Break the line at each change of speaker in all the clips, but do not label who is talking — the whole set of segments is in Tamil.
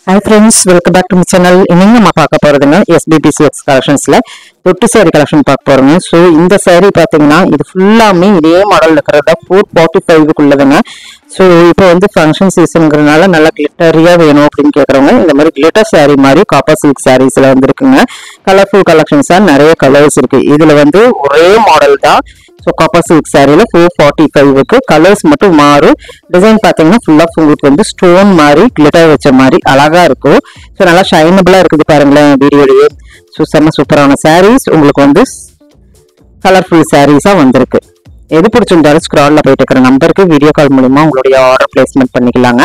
Hi friends, welcome back to my channel. இன்னைக்கு நம்ம பார்க்க போறதுங்க SBPCX collectionsல தொட்டி saree collection பார்க்க போறோங்க. ஸோ இந்த saree பார்த்தீங்கன்னா இது ஃபுல்லாமே இதே மாடல் இருக்கிறதா 445க்குள்ளதுங்க. ஸோ இப்போ வந்து ஃபங்க்ஷன் சீசனுங்கிறதுனால நல்லா கிளிட்டரியா வேணும் அப்படின்னு கேட்குறவங்க இந்த மாதிரி கிளிட்டர் saree மாதிரி காப்பர் சில்க் சாரீஸ்ல வந்துருக்குங்க. கலர்ஃபுல் கலெக்ஷன்ஸாக நிறைய கலர்ஸ் இருக்கு. இதுல வந்து ஒரே மாடல் தான். ஸோ காப்பர் சில்க் சாரியில் 445க்கு கலர்ஸ் மட்டும் மாறும். டிசைன் பார்த்தீங்கன்னா ஃபுல்லாக உங்களுக்கு வந்து ஸ்டோன் மாதிரி கிளிட்டர் வச்ச மாதிரி அழகா இருக்கும். ஸோ நல்லா ஷைனபிளா இருக்குது பாருங்களேன் வீடியோலயே. ஸோ செம்ம சூப்பரான சாரீஸ் உங்களுக்கு வந்து கலர்ஃபுல் சாரீஸா வந்திருக்கு. எது பிடிச்சிருந்தாலும் ஸ்க்ரால்ல போயிட்டு இருக்கிற நம்பருக்கு வீடியோ கால் மூலமா உங்களுடைய ஆர்டர் பிளேஸ்மெண்ட் பண்ணிக்கலாங்க.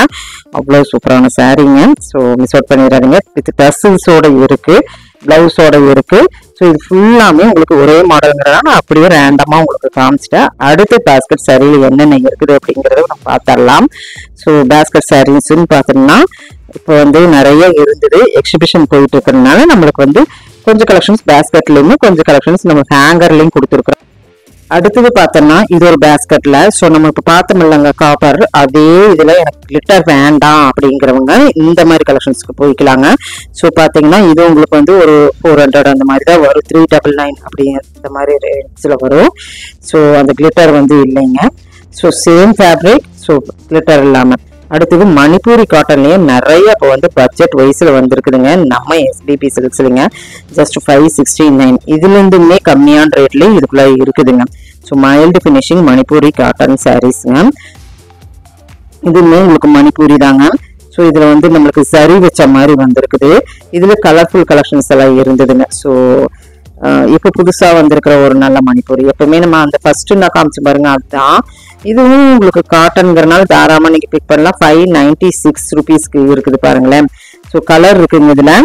அவ்வளோ சூப்பரான சாரீங்க. ஸோ மிஸ் அவுட் பண்ணிடாதீங்க. வித் டசல்ஸோட இருக்கு, பிளவுஸோட இருக்கு. ஸோ இது ஃபுல்லாமே உங்களுக்கு ஒரே மாடலுங்கிறதா நான் அப்படியே ரேண்டமா உங்களுக்கு காமிச்சிட்டேன். அடுத்து பேஸ்கெட் சாரியில் என்னென்ன இருக்குது அப்படிங்கிறத நம்ம பார்த்துடலாம். ஸோ பேஸ்கெட் சாரீஸ்ன்னு பார்த்தோம்னா இப்போ வந்து நிறைய இருந்தது, எக்ஸிபிஷன் போயிட்டு இருக்கிறதுனால நம்மளுக்கு வந்து கொஞ்சம் கலெக்ஷன்ஸ் பேஸ்கெட்லயுமே கொஞ்சம் கலெக்ஷன்ஸ் நம்ம ஹேங்கர்லையும் கொடுத்துருக்குறோம். அடுத்தது பார்த்தோம்னா இது ஒரு பேஸ்கெட்ல. ஸோ நம்ம இப்போ பார்த்தோம் இல்லைங்க காப்பர், அதே இதுல எனக்கு கிளிட்டர் வேண்டாம் அப்படிங்கிறவங்க இந்த மாதிரி கலெக்ஷன்ஸ்க்கு போய்க்கலாங்க. ஸோ பார்த்தீங்கன்னா இது உங்களுக்கு வந்து ஒரு 400 அந்த மாதிரி தான் வரும். 399 அப்படிங்கிற இந்த மாதிரி ரேஞ்சில் வரும். ஸோ அந்த கிளிட்டர் வந்து இல்லைங்க. So same fabric, so glitter இல்லாமல். அடுத்தது மணிப்பூரி காட்டன்லயே நிறைய இப்போ வந்து பட்ஜெட் வைஸ்ல வந்திருக்குதுங்க. நம்ம SBP சில்க்ஸ்லங்க ஜஸ்ட் 569. இதுல இருந்துமே கம்மியான ரேட்லயும் இதுக்குள்ள இருக்குதுங்க. So mild finishing Manipuri cotton சாரீஸ்ங்க. இதுவுமே உங்களுக்கு மணிப்பூரி தாங்க. ஸோ இதுல வந்து நம்மளுக்கு சரி வச்ச மாதிரி வந்திருக்குது. இதுல கலர்ஃபுல் கலெக்ஷன்ஸ் எல்லாம் இருந்ததுங்க. ஸோ இப்போ புதுசா வந்திருக்கிற ஒரு நல்ல மணிப்பூரி. எப்பவுமே நம்ம அந்த ஃபர்ஸ்ட் நான் காமிச்சு பாருங்க அதுதான். இதுவும் உங்களுக்கு காட்டன்ங்கிறனால தாராளமா நீங்க பிக் பண்ணலாம். 596 ருபீஸ்க்கு இருக்குது பாருங்களேன். ஸோ கலர் இருக்குங்க இதுல.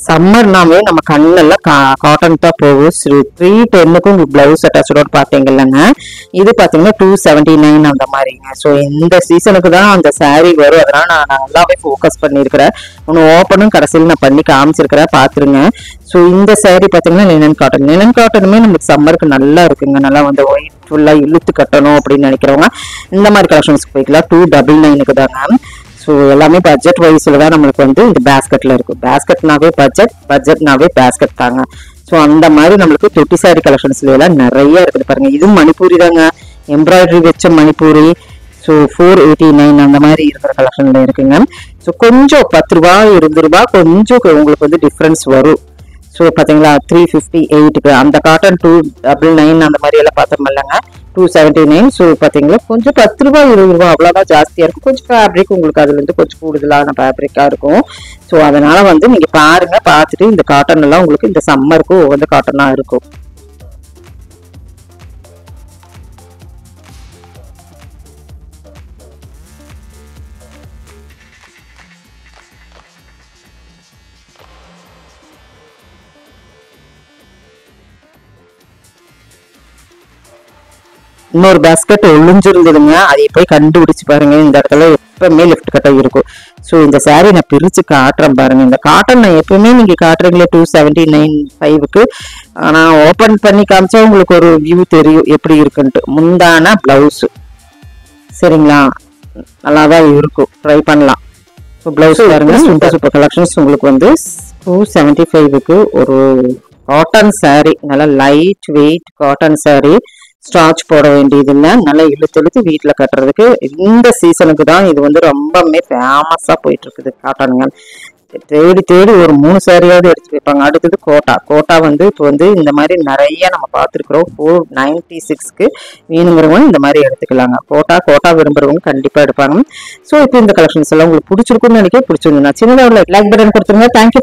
சம்மர்னாவே நம்ம கண்ணெல்லாம் காட்டன் தான் போகும். 310க்கும் உங்களுக்கு பிளவுஸ் அட்டாச்சோட பாத்தீங்கல்லங்க. இது பாத்தீங்கன்னா 279 அந்த மாதிரிங்க. ஸோ இந்த சீசனுக்கு தான் அந்த சாரீ வரும். அதனால நான் நல்லாவே ஃபோக்கஸ் பண்ணியிருக்கிறேன். ஒன்று ஓப்பனும் கடைசியில் நான் பண்ணி காமிச்சிருக்கிறேன், பாத்துருங்க. ஸோ இந்த சாரீ பாத்தீங்கன்னா லினன் காட்டன். லினன் காட்டனுமே நமக்கு சம்மருக்கு நல்லா இருக்குங்க. நல்லா வந்து ஒயிட் ஃபுல்லா இழுத்து கட்டணும் அப்படின்னு நினைக்கிறவங்க இந்த மாதிரி கலெக்ஷன்ஸ்க்கு போய்க்கலாம். 299க்கு தாங்க. ஸோ எல்லாமே பட்ஜெட் வைஸ்ல தான் நம்மளுக்கு வந்து இந்த பேஸ்கெட்ல இருக்கும். பேஸ்கெட்னாவே பட்ஜெட், பட்ஜெட்னாவே பேஸ்கெட் தாங்க. ஸோ அந்த மாதிரி நம்மளுக்கு தொட்டி சாரி கலெக்ஷன்ஸ்ல எல்லாம் நிறைய இருக்குது பாருங்க. இதுவும் மணிப்பூரி தாங்க, எம்ப்ராய்டரி வச்ச மணிப்பூரி. ஸோ 489 அந்த மாதிரி இருக்கிற கலெக்ஷன்ல இருக்குங்க. ஸோ கொஞ்சம் 10 ரூபா 20 ரூபா கொஞ்சம் உங்களுக்கு வந்து டிஃபரன்ஸ் வரும். ஸோ பார்த்தீங்களா 358க்கு அந்த காட்டன் 299 அந்த மாதிரி எல்லாம் பார்த்தோம் இல்லைங்க 279. ஸோ பார்த்தீங்களா கொஞ்சம் 10 ரூபா 20 ரூபா அவ்வளோதான் ஜாஸ்தியாக இருக்கும். கொஞ்சம் ஃபேப்ரிக் உங்களுக்கு அதுல இருந்து கொஞ்சம் கூடுதலான ஃபேப்ரிக்கா இருக்கும். ஸோ அதனால வந்து நீங்க பாருங்க, பார்த்துட்டு இந்த காட்டன் எல்லாம் உங்களுக்கு இந்த சம்மருக்கு உகந்த காட்டனா இருக்கும். இன்னொரு பேஸ்கெட் ஒளிஞ்சிருந்ததுங்க. அதை போய் கண்டுபிடிச்சு பாருங்க. இந்த இடத்துல எப்பவுமே லெஃப்ட் கட்டை இருக்கும். ஸோ இந்த சாரீ நான் பிரித்து காட்டுறேன் பாருங்க. இந்த காட்டன் நான் எப்பவுமே நீங்கள் காட்டுறீங்களே 279.5க்கு, ஆனால் ஓப்பன் பண்ணி காமிச்சா உங்களுக்கு ஒரு வியூ தெரியும் எப்படி இருக்குன்ட்டு. முந்தான பிளவுஸு சரிங்களா, நல்லா தான் இருக்கும், ட்ரை பண்ணலாம். ஸோ பிளவுஸ் பாருங்க, சூப்பர் சூப்பர் கலெக்ஷன்ஸ். உங்களுக்கு வந்து 275க்கு ஒரு காட்டன் சாரீ, நல்லா light weight cotton sari. Starch போட வேண்டியது இல்லை, நல்லா இழுத்து வீட்டில் கட்டுறதுக்கு. இந்த சீசனுக்கு தான் இது வந்து ரொம்பவுமே ஃபேமஸாக போயிட்டு இருக்குது காட்டனுங்க. தேடி ஒரு 3 சாரியாவது எடுத்து வைப்பாங்க. அடுத்தது கோட்டா வந்து இப்போ வந்து இந்த மாதிரி நிறைய நம்ம பார்த்துருக்குறோம். 496க்கு வேணுங்கிறவங்க இந்த மாதிரி எடுத்துக்கலாங்க. கோட்டா விரும்புறவங்க கண்டிப்பாக எடுப்பாங்க. ஸோ இப்போ இந்த கலெக்ஷன்ஸ் எல்லாம் உங்களுக்கு பிடிச்சிருக்குன்னு நினைக்கிறேன். பிடிச்சிருந்தா சின்னதாக லைக் பட்டன் கொடுத்துருங்க. தேங்க்யூ.